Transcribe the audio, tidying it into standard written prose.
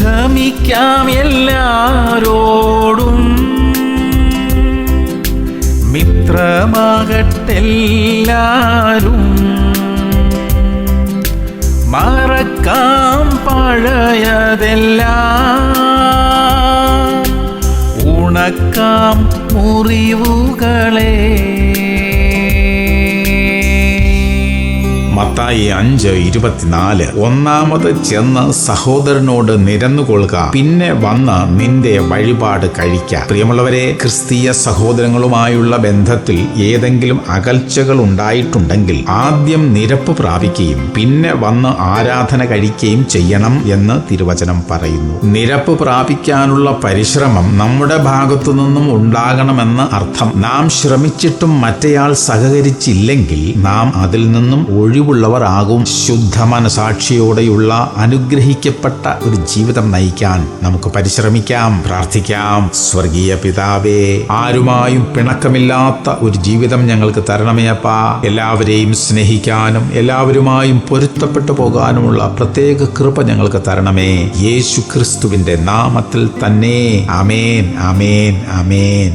ക്ഷമിക്കാം എല്ലാരോടും, മിത്രമാകട്ടെല്ലാരും, മറക്കാം പഴയതെല്ലാം, ഉണക്കാം മുറിവുകളെ. മത്തായി 5:24. ഒന്നാമത് ചെന്ന് സഹോദരനോട് നിരന്നുകൊള്ളുക, പിന്നെ വന്ന് നിന്റെ വഴിപാട് കഴിക്ക. പ്രിയമുള്ളവരെ, ക്രിസ്തീയ സഹോദരങ്ങളുമായുള്ള ബന്ധത്തിൽ ഏതെങ്കിലും അകൽച്ചകൾ ഉണ്ടായിട്ടുണ്ടെങ്കിൽ ആദ്യം നിരപ്പ് പ്രാപിക്കുകയും പിന്നെ വന്ന് ആരാധന കഴിക്കുകയും ചെയ്യണം എന്ന് തിരുവചനം പറയുന്നു. നിരപ്പ് പ്രാപിക്കാനുള്ള പരിശ്രമം നമ്മുടെ ഭാഗത്തു നിന്നും ഉണ്ടാകണമെന്ന് അർത്ഥം. നാം ശ്രമിച്ചിട്ടും മറ്റേയാൾ സഹകരിച്ചില്ലെങ്കിൽ നാം അതിൽ നിന്നും ഒഴിവുള്ളവരാകും. ശുദ്ധ മനസാക്ഷിയോടെയുള്ള അനുഗ്രഹിക്കപ്പെട്ട ഒരു ജീവിതം നയിക്കാൻ നമുക്ക് പരിശ്രമിക്കാം, പ്രാർത്ഥിക്കാം. സ്വർഗീയ പിതാവേ, ആരുമായും പിണക്കമില്ലാത്ത ഒരു ജീവിതം ഞങ്ങൾക്ക് തരണമേ അപ്പാ. എല്ലാവരെയും സ്നേഹിക്കാനും എല്ലാവരുമായും പൊരുത്തപ്പെട്ടു പോകാനുമുള്ള പ്രത്യേക കൃപ ഞങ്ങൾക്ക് തരണമേ. യേശു ക്രിസ്തുവിന്റെ നാമത്തിൽ തന്നെ. ആമേൻ, ആമേൻ, ആമേൻ.